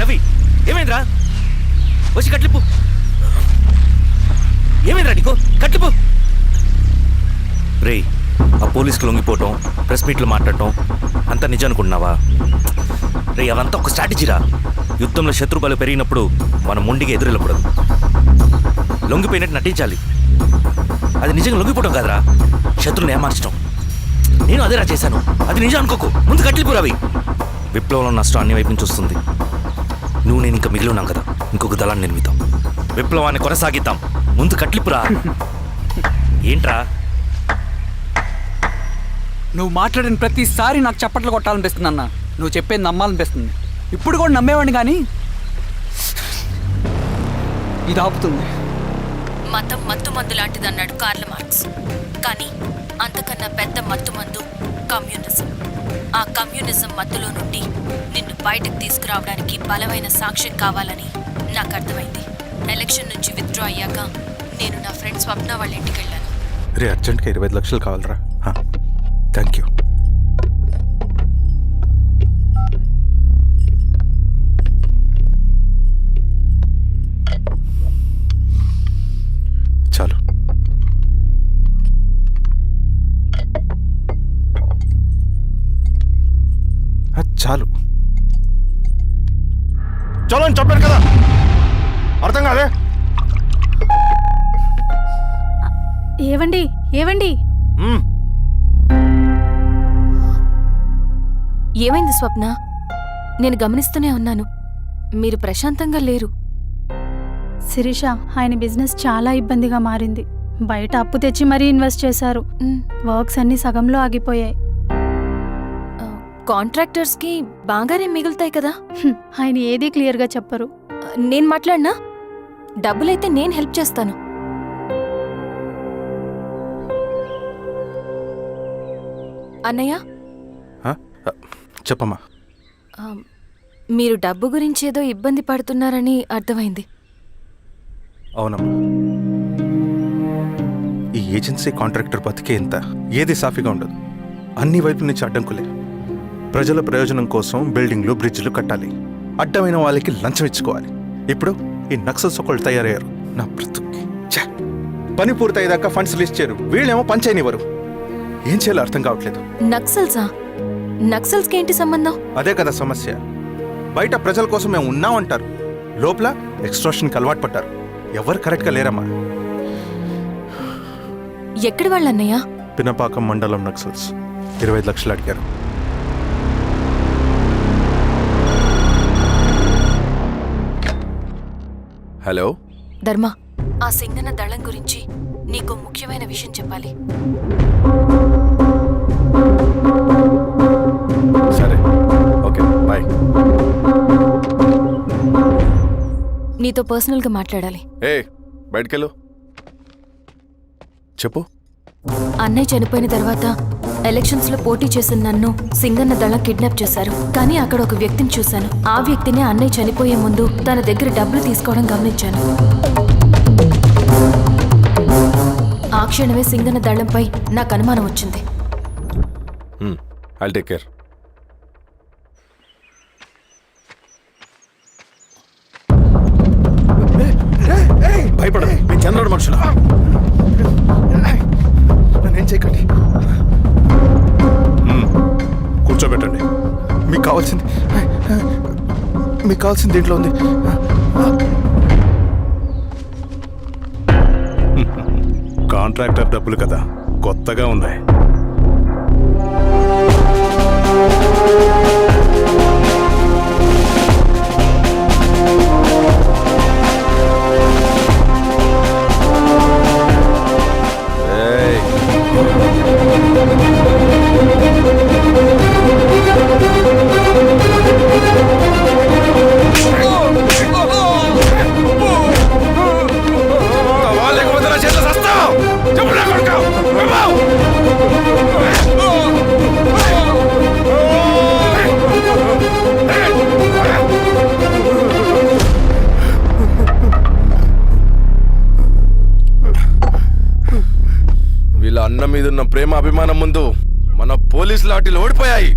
రవి, ఏమైందిరా? వచ్చి కట్లిప్పు. ఏమైందిరా నీకు? కట్లిప్పు. రే, ఆ పోలీసుకు లొంగిపోవటం, ప్రెస్ మీట్లు మాట్లాడటం అంతా నిజం అనుకుంటున్నావా? రే, అవంతా ఒక స్ట్రాటజీరా. యుద్ధంలో శత్రుబలు పెరిగినప్పుడు మనం మొండిగా ఎదురెళ్ళకూడదు, లొంగిపోయినట్టు నటించాలి. అది నిజంగా లొంగిపోవడం కాదురా, శత్రువుని ఏమార్చడం. నేను అదేరా చేశాను. అది నిజం అనుకోకు. ముందు కట్టిలిపు రవి. విప్లవంలో నష్టం అన్ని వైపు నుంచి వస్తుంది. నువ్వు నేను ఇంకా మిగిలి ఉన్నాం కదా, ఇంకొక దళాన్ని నిర్మితాం, విప్లవాన్ని కొనసాగిద్దాం. ముందు కట్లిపురా. ఏంట్రా నువ్వు మాట్లాడిన ప్రతిసారి నాకు చప్పట్లు కొట్టాలనిపిస్తుంది అన్న. నువ్వు చెప్పేది నమ్మాలనిపిస్తుంది. ఇప్పుడు కూడా నమ్మేవాడిని కానీ ఇది ఆపుతుంది. మతం మత్తు మందు లాంటిదన్నాడు కార్ల్ మార్క్స్. కానీ అంతకన్నా పెద్ద మత్తు మందు కమ్యూనిజం. ఆ కమ్యూనిజం మత్తులో నుండి నిన్ను బయటకు తీసుకురావడానికి బలమైన సాక్ష్యం కావాలని నాకు అర్థమైంది. ఎలక్షన్ నుంచి విత్డ్రా అయ్యాక నేను నా ఫ్రెండ్ స్వప్న వాళ్ళ ఇంటికి వెళ్ళాను. రే అర్జెంట్గా 25 లక్షలు కావాలరా. Thank you. చాలు. చాలు. చలో అని చెప్పాను కదా, అర్థం కాదే. ఏవండి ఏవండి ఏమైంది స్వప్న? నేను గమనిస్తూనే ఉన్నాను, మీరు ప్రశాంతంగా లేరు. శిరీష, ఆయన బిజినెస్ చాలా ఇబ్బందిగా మారింది. బయట అప్పు తెచ్చి మరీ ఇన్వెస్ట్ చేశారు. వర్క్స్ అన్ని సగంలో ఆగిపోయాయి. కాంట్రాక్టర్స్కి బాగానే మిగులుతాయి కదా. ఆయన ఏదీ క్లియర్గా చెప్పరు. నేను మాట్లాడినా డబ్బులైతే నేను హెల్ప్ చేస్తాను. అన్నయ్య, చెప్పమ్మా. మీరు డబ్బు గురించి ఏదో ఇబ్బంది పడుతున్నారని అర్థమైంది. అవునమ్మా, ఈ ఏజెన్సీ కాంట్రాక్టర్ బతికే ఇంత ఏది సాఫీగా ఉండదు. అన్ని వైపుల నుంచి అడ్డంకులే. ప్రజల ప్రయోజనం కోసం బిల్డింగ్లు బ్రిడ్జ్లు కట్టాలి, అడ్డమైన వాళ్ళకి లంచం ఇచ్చుకోవాలి. ఇప్పుడు ఈ నక్సల్స్ ఒకళ్ళు తయారయ్యారు. నా బ్రతుక్కి పని పూర్తయ్యేదాకా ఫండ్స్ రిలీజ్ చేయరు, వీళ్ళేమో పని చేయనివ్వరు. ఏం చేయాలో అర్థం కావట్లేదు. నక్సల్సా? నక్సల్స్కి ఏంటి సంబంధం? అదే కదా సమస్య. బయట ప్రజల కోసం మేము ఉన్నామంటారు, లోపల ఎక్స్ట్రాషన్కి అలవాటు పడ్డారు. ఎవరు కరెక్ట్గా లేరమ్మా. ఎక్కడి వాళ్ళన్నయ్య? పినపాకం మండలం నక్సల్స్ 25 లక్షలు అడిగారు. హలో ధర్మ, ఆ సింగన దళం గురించి నీకు ముఖ్యమైన విషయం చెప్పాలి. సరే, ఓకే, బాయ్. నీతో పర్సనల్గా మాట్లాడాలి. బయటకెళ్ళు. చెప్పు. అన్నయ్య చనిపోయిన తర్వాత ఎలక్షన్స్ లో పోటీ చేసిన నన్ను సింగన్న దళం కిడ్నాప్ చేశారు. కానీ అక్కడ ఒక వ్యక్తిని చూశాను. ఆ వ్యక్తిని అన్నయ్య చనిపోయే ముందు తన దగ్గర డబ్బులు తీసుకోవడం గమనించాను. ఆ క్షణమే సింగన్న దళంపై నాకు అనుమానం వచ్చింది. I'll take care. భయపడదు, మీ చంద్రుడు మనుషులు. నన్నేం చేయకండి. కూర్చోబెట్టండి. మీకు కావాల్సింది దీంట్లో ఉంది. కాంట్రాక్టర్ డబ్బులు కదా, కొత్తగా ఉన్నాయి. వీళ్ళ అన్న మీదున్న ప్రేమ అభిమానం ముందు మన పోలీస్ లాఠీలు ఓడిపోయాయి.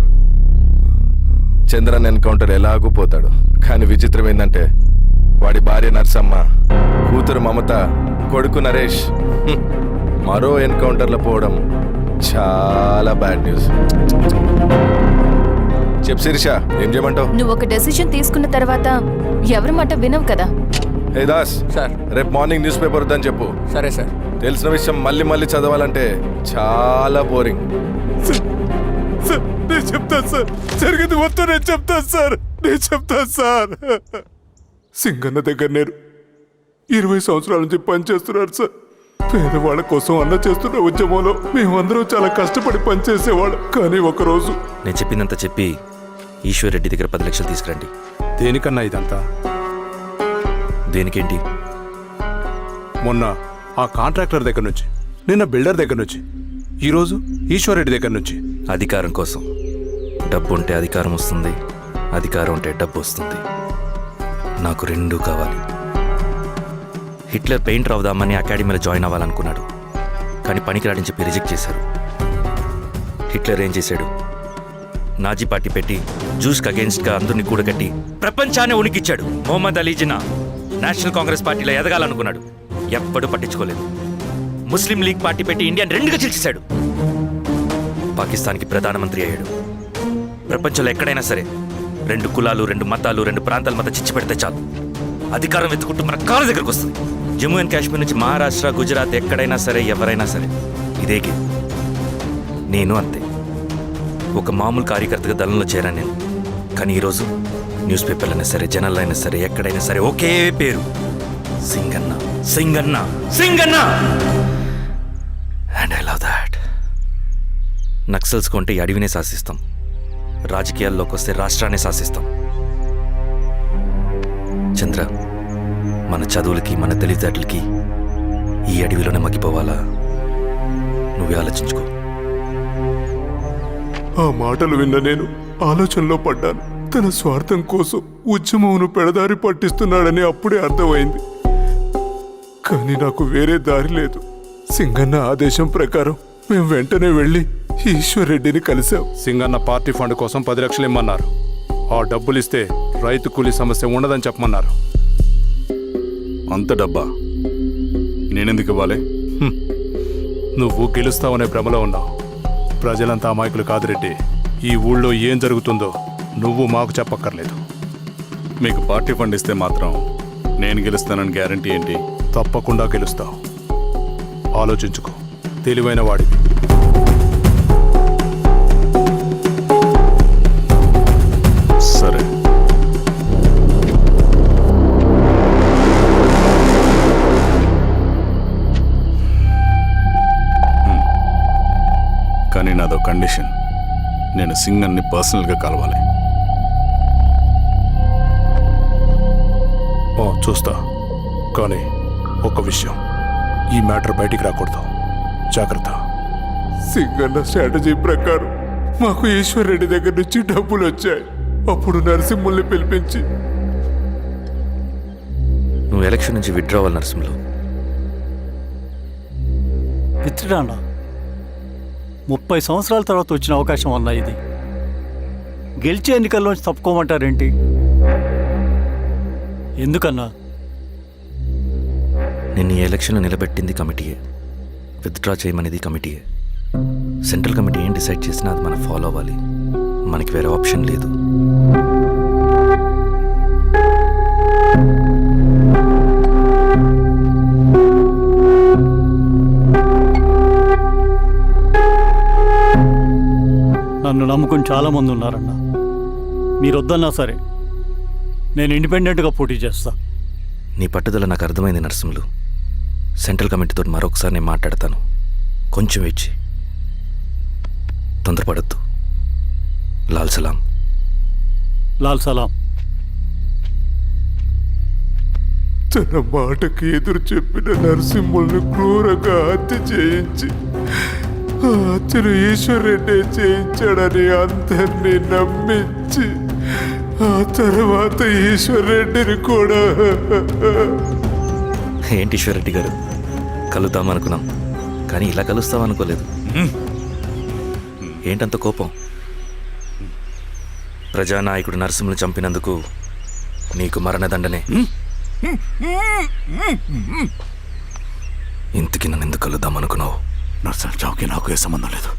చంద్రన్ ఎన్కౌంటర్ ఎలాగూ పోతాడు. కానీ విచిత్రం ఏంటంటే వాడి భార్య నర్సమ్మ, కూతురు మమత, కొడుకు నరేష్ మరో ఎన్కౌంటర్లో పోవడం చాలా బ్యాడ్ న్యూస్. చెప్పు శిరీష, ఏం చేయమంటావు? నువ్వు ఒక డెసిషన్ తీసుకున్న తర్వాత ఎవరి మాట వినవు కదా. హే దాస్ సార్, రేపు మార్నింగ్ న్యూస్ పేపర్ వద్దని చెప్పు. సరే సార్. తెలిసిన విషయం మళ్ళీ మళ్ళీ చదవాలంటే చాలా బోరింగ్. సార్ నేను చెప్తాను సార్, జరిగింది మొత్తం నేను చెప్తాను సార్, సింగన్న దగ్గర నేను 20 సంవత్సరాల నుంచి పనిచేస్తున్నాడు సార్. పేదవాళ్ళ కోసం అన్న చేస్తున్న ఉద్యమంలో మేమందరం చాలా కష్టపడి పనిచేసేవాళ్ళం. కానీ ఒకరోజు నేను చెప్పినంత చెప్పి ఈశ్వర్ రెడ్డి దగ్గర 10 లక్షలు తీసుకురండి. దేనికన్నా ఇదంతా? దేనికేంటి? మొన్న ఆ కాంట్రాక్టర్ దగ్గర నుంచి, నిన్న బిల్డర్ దగ్గర నుంచి, ఈరోజు ఈశ్వర్ రెడ్డి దగ్గర నుంచి. అధికారం కోసం. డబ్బు ఉంటే అధికారం వస్తుంది, అధికారం ఉంటే డబ్బు వస్తుంది. నాకు రెండూ కావాలి. హిట్లర్ పెయింటర్ అవుదామని అకాడమీలో జాయిన్ అవ్వాలనుకున్నాడు, కానీ పనికిరాడని చెప్పి రిజెక్ట్ చేశారు. హిట్లర్ ఏం చేశాడు? నాజీ పార్టీ పెట్టి జూస్కి అగేన్స్ట్గా అందరినీ కూడగట్టి ప్రపంచాన్ని ఉనికిచ్చాడు. మొహమ్మద్ అలీ జిన్నా నేషనల్ కాంగ్రెస్ పార్టీలో ఎదగాలనుకున్నాడు, ఎప్పుడూ పట్టించుకోలేదు. ముస్లిం లీగ్ పార్టీ పెట్టి ఇండియాని రెండుగా చీల్చేశాడు. పాకిస్తాన్కి ప్రధానమంత్రి అయ్యాడు. ప్రపంచంలో ఎక్కడైనా సరే 2 కులాలు, 2 మతాలు, 2 ప్రాంతాల మధ్య చిచ్చు పెడితే చాలు, అధికారం వెతుకుంటూ మన కాళ్ళ దగ్గరకు వస్తుంది. జమ్మూ అండ్ కాశ్మీర్ నుంచి మహారాష్ట్ర, గుజరాత్ ఎక్కడైనా సరే, ఎవరైనా సరే ఇదే గేమ్. నేను అంతే. ఒక మామూలు కార్యకర్తగా దళంలో చేరాను నేను. కానీ ఈరోజు న్యూస్ పేపర్లు అయినా సరే, జనాల్లో అయినా సరే, ఎక్కడైనా సరే ఒకే పేరు, Singanna, Singanna, Singanna. And I love that. Naxals కొంటే ఈ అడవినే శాసిస్తాం, రాజకీయాల్లోకి వస్తే రాష్ట్రాన్ని శాసిస్తాం. చంద్ర, మన చదువులకి, మన తెలివితేటలకి ఈ అడవిలోనే మగ్గిపోవాలా? నువ్వే ఆలోచించుకో. ఆ మాటలు విన్న నేను ఆలోచనలో పడ్డాను. తన స్వార్థం కోసం ఉద్యమమును పెడదారి పట్టిస్తున్నాడని అప్పుడే అర్థమైంది. కానీ నాకు వేరే దారి లేదు. సింగన్న ఆదేశం ప్రకారం మేము వెంటనే వెళ్ళి ఈశ్వర్ రెడ్డిని కలిశాం. సింగన్న పార్టీ ఫండ్ కోసం 10 లక్షలు ఇమ్మన్నారు. ఆ డబ్బులు ఇస్తే రైతు కూలీ సమస్య ఉండదని చెప్పమన్నారు. అంత డబ్బా నేనెందుకు ఇవ్వాలి? నువ్వు గెలుస్తావనే భ్రమలో ఉన్నావు. ప్రజలంతా అమాయకులు కాదు రెడ్డి. ఈ ఊళ్ళో ఏం జరుగుతుందో నువ్వు మాకు చెప్పక్కర్లేదు. మీకు పార్టీ ఫండ్ ఇస్తే మాత్రం నేను గెలుస్తానని గ్యారంటీ ఏంటి? తప్పకుండా గెలుస్తావు. ఆలోచించుకో, తెలివైన వాడివి. సరే. కానీ నాదో కండిషన్. నేను సింగన్ని పర్సనల్గా కలవాలి. చూస్తా. కానీ ఒక విషయం, ఈ మ్యాటర్ బయటికి రాకూడదు. జాగ్రత్త. సింగన్న స్ట్రాటజీ ప్రకారం మాకు ఈశ్వర్ రెడ్డి దగ్గర నుంచి డబ్బులు వచ్చాయి. అప్పుడు నరసింహుల్ని పిలిపించి, నువ్వు ఎలక్షన్ నుంచి విత్డ్రా అవ్వాలి నరసింహులు. విత్డ్రానా? 30 సంవత్సరాల తర్వాత వచ్చిన అవకాశం అన్నా ఇది. గెలిచే ఎన్నికల్లోంచి తప్పుకోమంటారేంటి? ఎందుకన్నా? నిన్ను ఈ ఎలక్షన్లో నిలబెట్టింది కమిటీయే, విత్డ్రా చేయమనేది కమిటీయే. సెంట్రల్ కమిటీ ఏం డిసైడ్ చేసినా అది మనం ఫాలో అవ్వాలి. మనకి వేరే ఆప్షన్ లేదు. నన్ను నమ్ముకుని చాలామంది ఉన్నారన్నా. మీరు వద్దన్నా సరే నేను ఇండిపెండెంట్గా పోటీ చేస్తా. నీ పట్టుదల నాకు అర్థమైంది నరసింహులు. సెంట్రల్ కమిటీతో మరొకసారి నేను మాట్లాడతాను. కొంచెం వెయిట్ చేయి, తొందరపడద్దు. లాల్ సలాం. లాల్ సలాం. తన మాటకి ఎదురు చెప్పిన నరసింహుల్ని క్రూరంగా హత్య చేయించి, ఆ హత్యను ఈశ్వర్ రెడ్డి చేయించాడని అందరినీ నమ్మించి, ఆ తర్వాత ఈశ్వర్ రెడ్డిని కూడా. ఏంటి ఈశ్వర్ రెడ్డి గారు, కలుద్దామనుకున్నాం కానీ ఇలా కలుస్తామనుకోలేదు. ఏంటంత కోపం? ప్రజానాయకుడు నరసింహులు చంపినందుకు నీకు మరణదండనే. ఇంతకీ నన్ను ఎందుకు కలుద్దామనుకున్నావు? నర్సన్ చావుకి నాకు ఏ సంబంధం లేదు.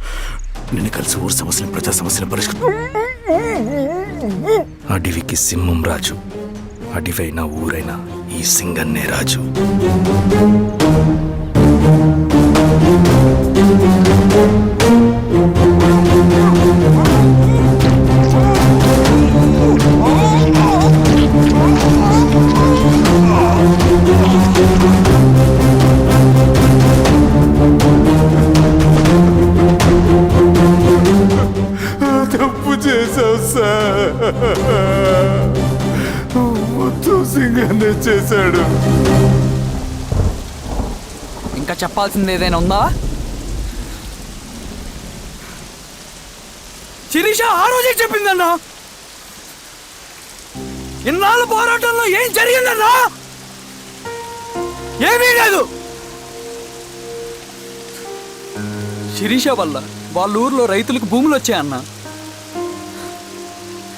నిన్ను కలిసి ఊరు సమస్యలు, ప్రజా సమస్యలు పరిష్కరించు. అడవికి సింహం రాజు, అడవైనా ఊరైనా ఈ సింగన్నే రాజు. తప్పు చేశావు సార్. మొత్తం సింగనే చేశాడు. ఇంకా చెప్పాల్సింది ఏదైనా ఉందా? శిరీష ఆ రోజే చెప్పిందన్నా. ఇన్నాళ్ళ పోరాటంలో ఏం జరిగిందన్నా? ఏమీ లేదు. శిరీష వల్ల వాళ్ళ ఊర్లో రైతులకు భూములు వచ్చాయన్నా.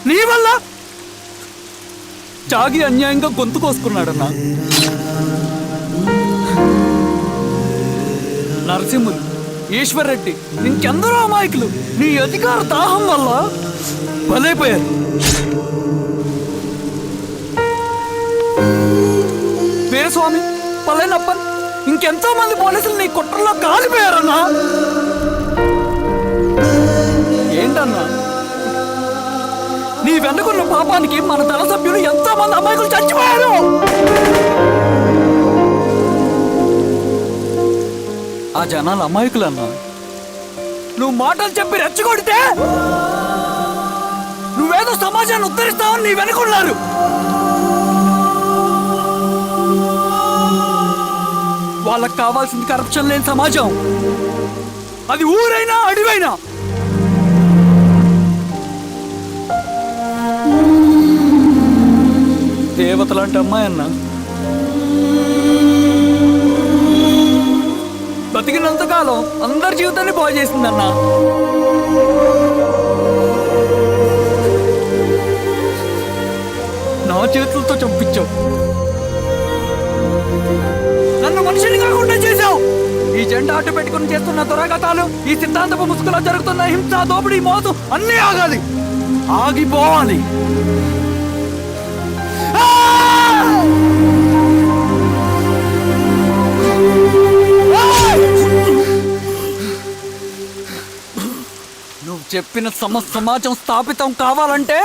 నీ వల్ల చాగి అన్యాయంగా గొంతు కోసుకున్నాడన్నా. నరసింహులు, ఈశ్వర్ రెడ్డి, ఇంకెందరో అమాయకులు నీ అధికార దాహం వల్ల బలైపోయారు. వీరస్వామి, పల్లెనప్పన్, ఇంకెంతో మంది పోలీసులు నీ కుట్రలో కాలిపోయారన్నా. ఏంటన్నా, నీ వెనుకున్న పాపానికి మన దళ సభ్యులు ఎంతో మంది అమాయకులు చచ్చిపోయారు. ఆ జనాలు అమాయకులన్నా. నువ్వు మాటలు చెప్పి రెచ్చగొడితే నువ్వేదో సమాజాన్ని ఉద్ధరిస్తావని నీ వెనుకున్నారు. వాళ్ళకి కావాల్సింది కరప్షన్ లేని సమాజం. అది ఊరైనా అడివైనా. దేవత లాంటి అమ్మాయి అన్నా. బతికినంతకాలం అందరి జీవితాన్ని బాగు చేసిందన్నా. నా చేతులతో చంపించావు. నన్ను మనిషిని కాకుండా చేశావు. ఈ జెండా అడ్డు పెట్టుకుని చేస్తున్న దురాఘాతాలు, ఈ సిద్ధాంతపు ముసుగులో జరుగుతున్న హింస, దోపిడీ, మోసం అన్నీ ఆగాలి, ఆగిపోవాలి. నువ్వు చెప్పిన సమాజం స్థాపితం కావాలంటే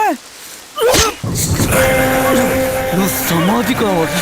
నువ్వు సమాధి కావాలి.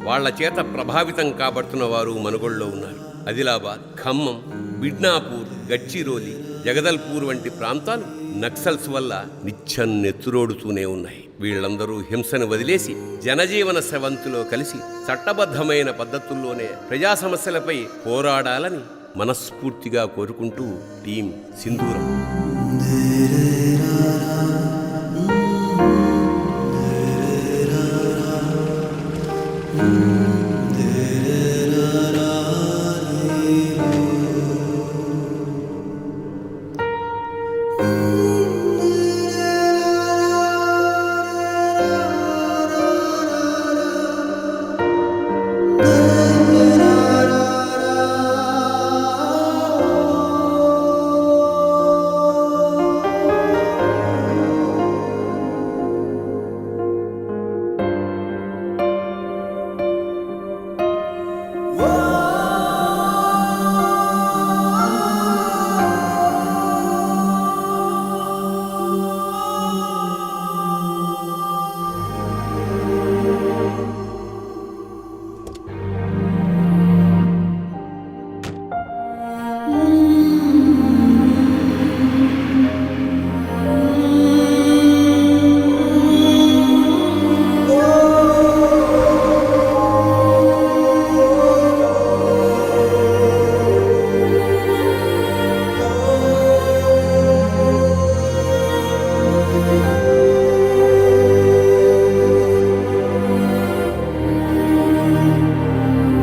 వాళ్ల చేత ప్రభావితం కాబడుతున్న వారు మనుగోడులో ఉన్నారు. ఆదిలాబాద్, ఖమ్మం, బిడ్నాపూర్, గడ్చిరోలి, జగదల్పూర్ వంటి ప్రాంతాలు నక్సల్స్ వల్ల నిత్యం నెత్తురోడుతూనే ఉన్నాయి. వీళ్ళందరూ హింసను వదిలేసి జనజీవన స్రవంతిలో కలిసి చట్టబద్ధమైన పద్ధతుల్లోనే ప్రజా సమస్యలపై పోరాడాలని మనస్ఫూర్తిగా కోరుకుంటూ టీం సింధూరం.